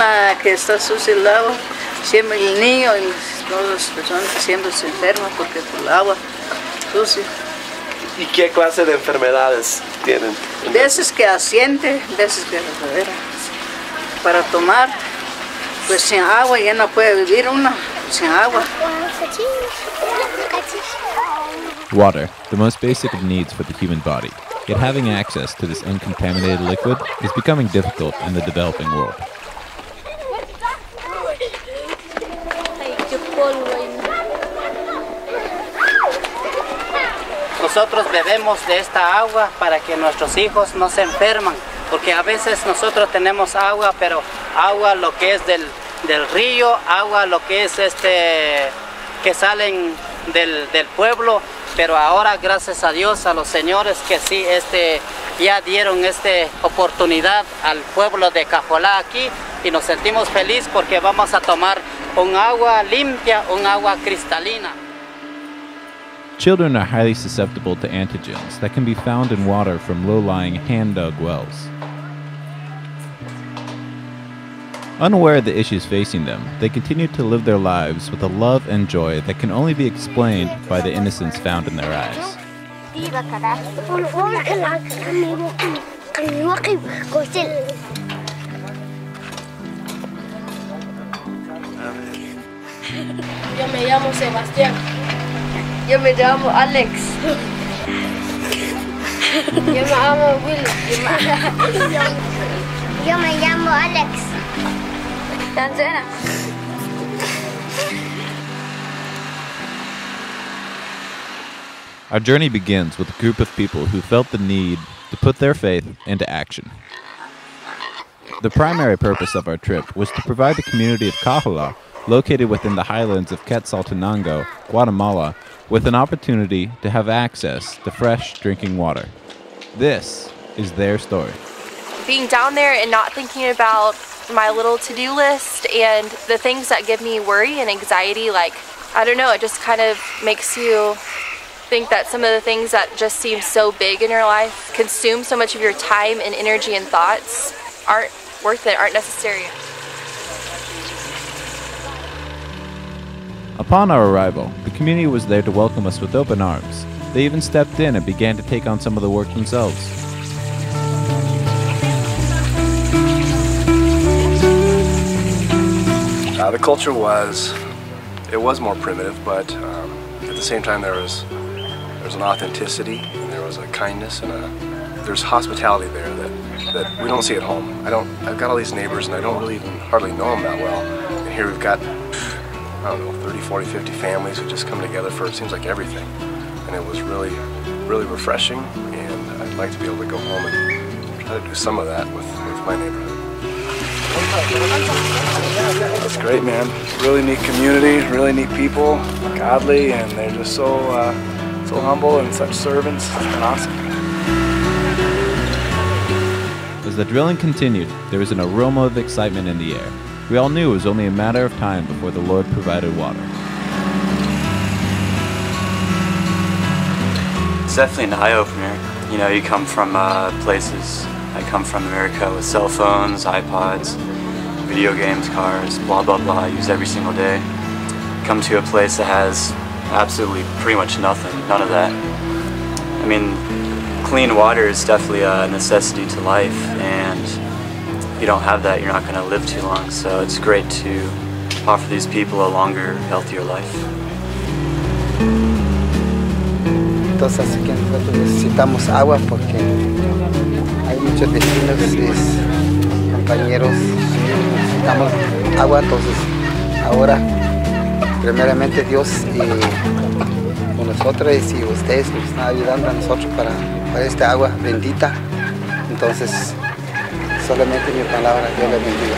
una que está sucia el agua, siempre el niño y todas las personas que siempre se enferman porque por el agua sucia. ¿Y qué clase de enfermedades tienen? Veces que asiente, veces que regadera. Para tomar, pues sin agua ya no puede vivir uno, sin agua. Water, the most basic of needs for the human body. Yet having access to this uncontaminated liquid is becoming difficult in the developing world. Nosotros bebemos de esta agua para que nuestros hijos no se enferman, porque a veces nosotros tenemos agua, pero agua lo que es del río, agua lo que es que salen del pueblo, pero ahora gracias a Dios, a los señores que sí ya dieron oportunidad al pueblo de Cajolá aquí y nos sentimos felices porque vamos a tomar un agua limpia, un agua cristalina. Children are highly susceptible to antigens that can be found in water from low-lying hand-dug wells. Unaware of the issues facing them, they continue to live their lives with a love and joy that can only be explained by the innocence found in their eyes. Yo me llamo Sebastián. Yo me llamo Alex. Yo me llamo Will. Yo me llamo Alex. Tanzana. Our journey begins with a group of people who felt the need to put their faith into action. The primary purpose of our trip was to provide the community of Cajolá, located within the highlands of Quetzaltenango, Guatemala, with an opportunity to have access to fresh drinking water. This is their story. Being down there and not thinking about my little to-do list and the things that give me worry and anxiety, like, I don't know, it just kind of makes you think that some of the things that just seem so big in your life, consume so much of your time and energy and thoughts, aren't worth it, aren't necessary. Upon our arrival, the community was there to welcome us with open arms. They even stepped in and began to take on some of the work themselves. The culture was more primitive, but at the same time there was an authenticity, and there was a kindness, and there's hospitality there that we don't see at home. I've got all these neighbors, and I don't really even hardly know them that well. And here we've got, I don't know, 30, 40, 50 families who just come together for, it seems like, everything. And it was really, really refreshing, and I'd like to be able to go home and try to do some of that with my neighborhood. That's great, man. Really neat community, really neat people, godly, and they're just so humble and such servants. It's been awesome. As the drilling continued, there was an aroma of excitement in the air. We all knew it was only a matter of time before the Lord provided water. It's definitely an eye-opener. You know, you come from places. I come from America with cell phones, iPods, video games, cars, blah, blah, blah, I use every single day. Come to a place that has absolutely pretty much nothing, none of that. I mean, clean water is definitely a necessity to life, and if you don't have that, you're not going to live too long. So it's great to offer these people a longer, healthier life. Entonces así que nosotros necesitamos agua porque hay muchos vecinos, compañeros, necesitamos agua. Entonces ahora primeramente Dios y con nosotros y ustedes nos están ayudando a nosotros para esta agua bendita. Entonces solamente mi palabra, Dios les bendiga.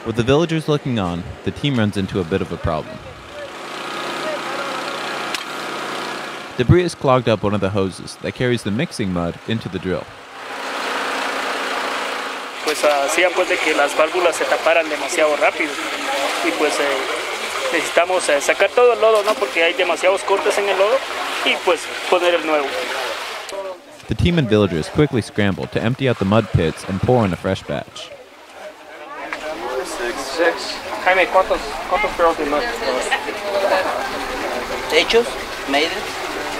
With the villagers looking on, the team runs into a bit of a problem. Debris has clogged up one of the hoses that carries the mixing mud into the drill. Pues hacían pues de que las válvulas se taparan demasiado rápido y pues necesitamos sacar todo el lodo, ¿no? Porque hay demasiados cortes en el lodo y pues poner el nuevo. The team and villagers quickly scramble to empty out the mud pits and pour in a fresh batch. 6. Jaime, ¿cuántos barrels de mud? Hechos, made it,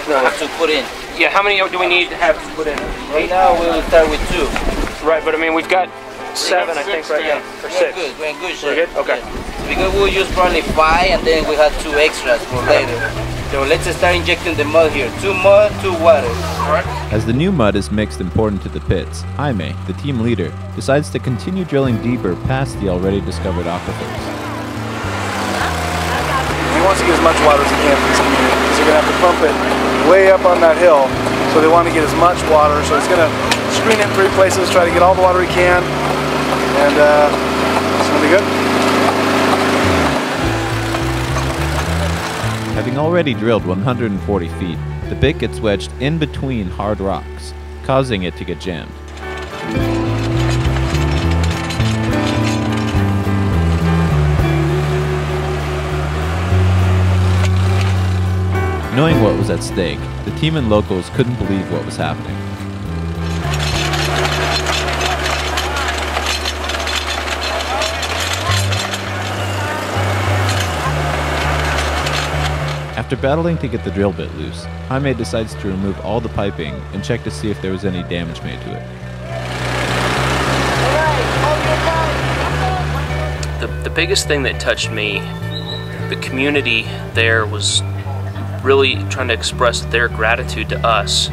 have to put in. Yeah, how many do we need to have to put in? Right now we will start with 2. Right, but I mean, we've got 7, I think, right now. Or 6. We're good, We're good? Okay. Yes. Because we'll use probably 5 and then we have 2 extras for later. So let's start injecting the mud here. 2 mud, 2 water. As the new mud is mixed and poured into the pits, Jaime, the team leader, decides to continue drilling deeper past the already discovered aquifers. He wants to get as much water as he can for this community, because they're going to have to pump it way up on that hill, so they want to get as much water. So he's going to screen it in 3 places, try to get all the water he can, and it's going to be good. Having already drilled 140 feet, the bit gets wedged in between hard rocks, causing it to get jammed. Knowing what was at stake, the team and locals couldn't believe what was happening. After battling to get the drill bit loose, Jaime decides to remove all the piping and check to see if there was any damage made to it. The biggest thing that touched me, the community there was really trying to express their gratitude to us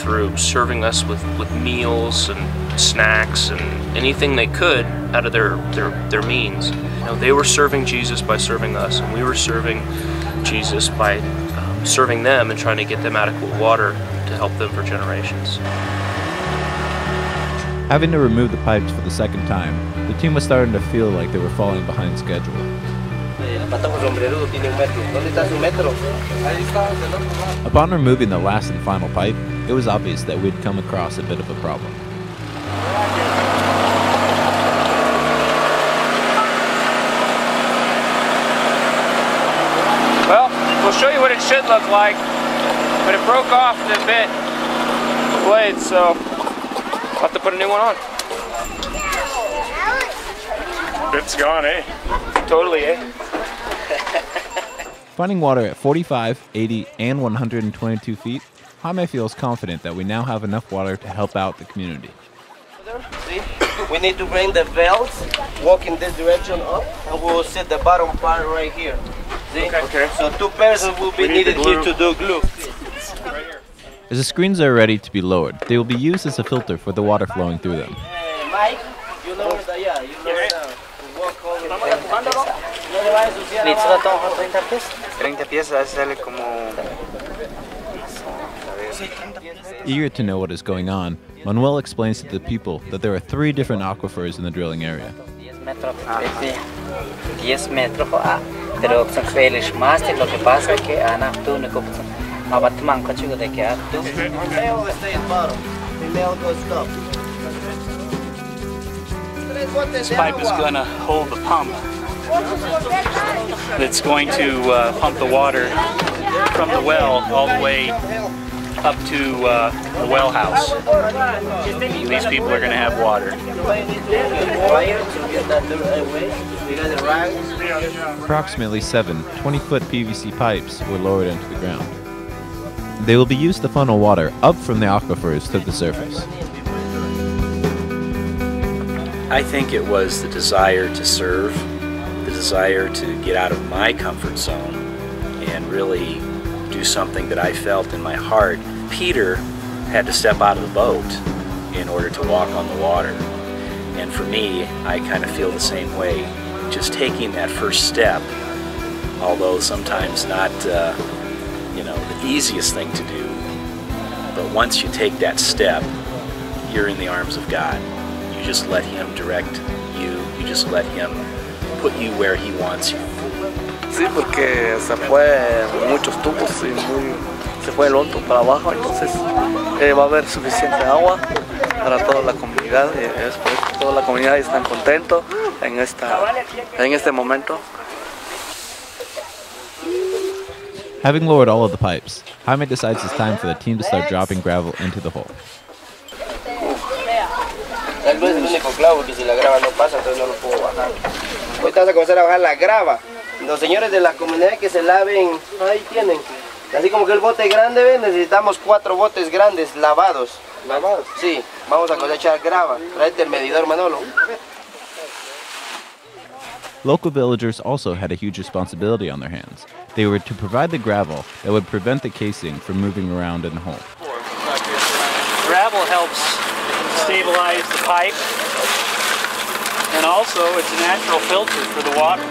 through serving us with meals and snacks and anything they could out of their means. You know, they were serving Jesus by serving us, and we were serving Jesus by serving them and trying to get them adequate water to help them for generations. Having to remove the pipes for the second time, the team was starting to feel like they were falling behind schedule. Upon removing the last and final pipe, it was obvious that we'd come across a bit of a problem. Well, we'll show you what it should look like, but it broke off the bit, the blade, so I'll have to put a new one on. Bit's gone, eh? Totally, eh? Finding water at 45, 80, and 122 feet, Jaime feels confident that we now have enough water to help out the community. See, we need to bring the valves, walk in this direction up, and we will set the bottom part right here. See? Okay. So 2 persons will be needed here to do glue. As the screens are ready to be lowered, they will be used as a filter for the water flowing through them. Mike, you know where the, yeah, you know where the walk over. 30 piezas sale como... Eager to know what is going on, Manuel explains to the people that there are 3 different aquifers in the drilling area. 10 metros, pero son feliz más de lo que pasa que ana tú no copas. Abatman kachugo de que tú. Male stay in bottom. Female goes up. This pipe is going to hold the pump that's going to pump the water from the well all the way up to the well house. These people are going to have water. Approximately 7 20-foot PVC pipes were lowered into the ground. They will be used to funnel water up from the aquifers to the surface. I think it was the desire to serve, the desire to get out of my comfort zone and really do something that I felt in my heart. Peter had to step out of the boat in order to walk on the water. And for me, I kind of feel the same way. Just taking that first step, although sometimes not the easiest thing to do, but once you take that step, you're in the arms of God. You just let Him direct you. You just let Him put you where He wants you. Sí, porque se fue muchos tubos y se fue el hondo para abajo, entonces va a haber suficiente agua para toda la comunidad. Toda la comunidad está contento en este momento. Having lowered all of the pipes, Jaime decides it's time for the team to start dropping gravel into the hole. el lunes es el único clavo que si la grava no pasa, entonces no lo puedo bajar. Ahorita vamos a comenzar a bajar la grava. Los señores de la comunidad que se laven, ahí tienen. Así como que el bote grande, ¿ven? Necesitamos 4 botes grandes lavados. ¿Lavados? Sí, vamos a cosechar grava. Tráete el medidor, Manolo. Local villagers also had a huge responsibility on their hands. They were to provide the gravel that would prevent the casing from moving around in the hole. Gravel helps stabilize the pipe, and also it's a natural filter for the water.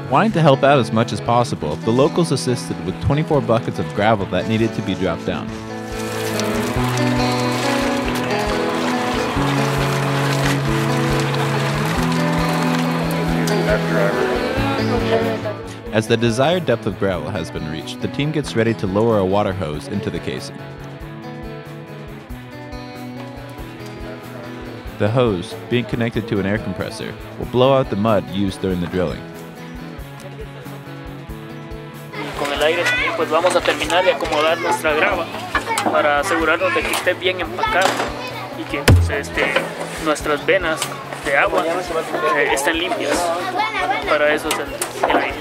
Wanting to help out as much as possible, the locals assisted with 24 buckets of gravel that needed to be dropped down. As the desired depth of gravel has been reached, the team gets ready to lower a water hose into the casing. The hose, being connected to an air compressor, will blow out the mud used during the drilling. Con el aire también pues vamos a terminar de acomodar nuestra grava para asegurarnos de que esté bien empacada y que pues, nuestras venas de agua estén limpias. Para eso es el aire.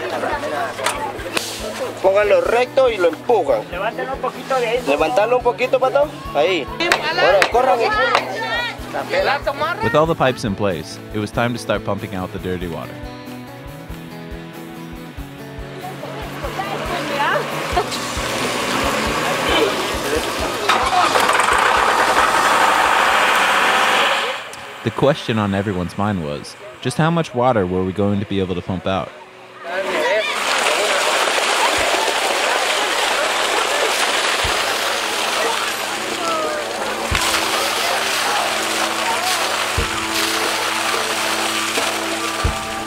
Pónganlo recto y lo empujan. Levántalo un poquito de ahí. Levantarlo un poquito, pato. Ahí. Ahora, corran. With all the pipes in place, it was time to start pumping out the dirty water. The question on everyone's mind was, just how much water were we going to be able to pump out?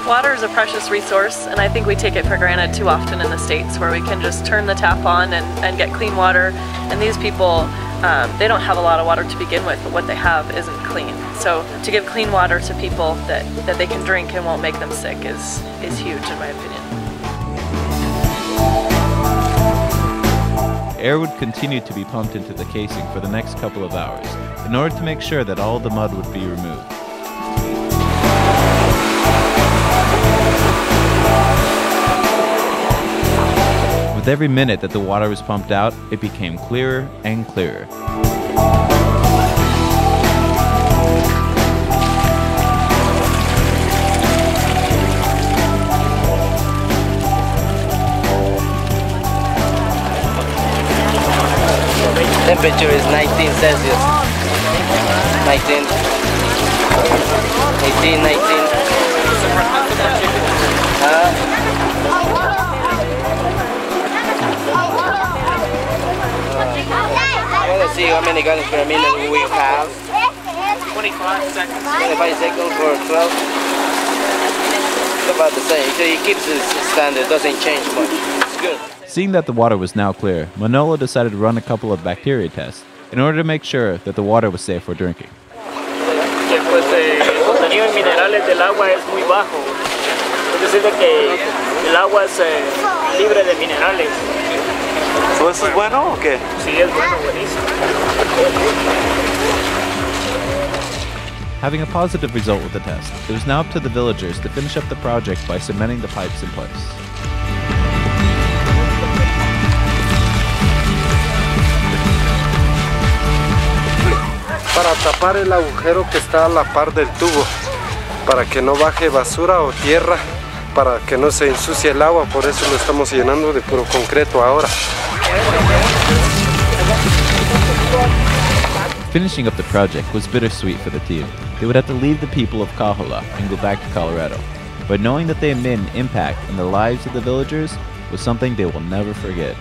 Water is a precious resource, and I think we take it for granted too often in the States, where we can just turn the tap on and get clean water. And these people, they don't have a lot of water to begin with, but what they have isn't clean. So to give clean water to people that they can drink and won't make them sick is huge, in my opinion. Air would continue to be pumped into the casing for the next couple of hours in order to make sure that all the mud would be removed. With every minute that the water was pumped out, it became clearer and clearer. Temperature is 19 Celsius. 19. 18, 19. Let's see how many gallons per minute we have. 25 seconds. 25 seconds for 12. It's about the same. So it keeps its standard, doesn't change much. It's good. Seeing that the water was now clear, Manolo decided to run a couple of bacteria tests in order to make sure that the water was safe for drinking. Pues el contenido en minerales del agua es muy bajo. Es decir, que el agua es libre de minerales. ¿Eso es bueno o qué? Sí, es bueno, buenísimo. Having a positive result with the test, it was now up to the villagers to finish up the project by cementing the pipes in place. Para tapar el agujero que está a la par del tubo, para que no baje basura o tierra, para que no se ensucie el agua, por eso lo estamos llenando de puro concreto ahora. Finishing up the project was bittersweet for the team. They would have to leave the people of Cajola and go back to Colorado, but knowing that they had made an impact in the lives of the villagers was something they will never forget.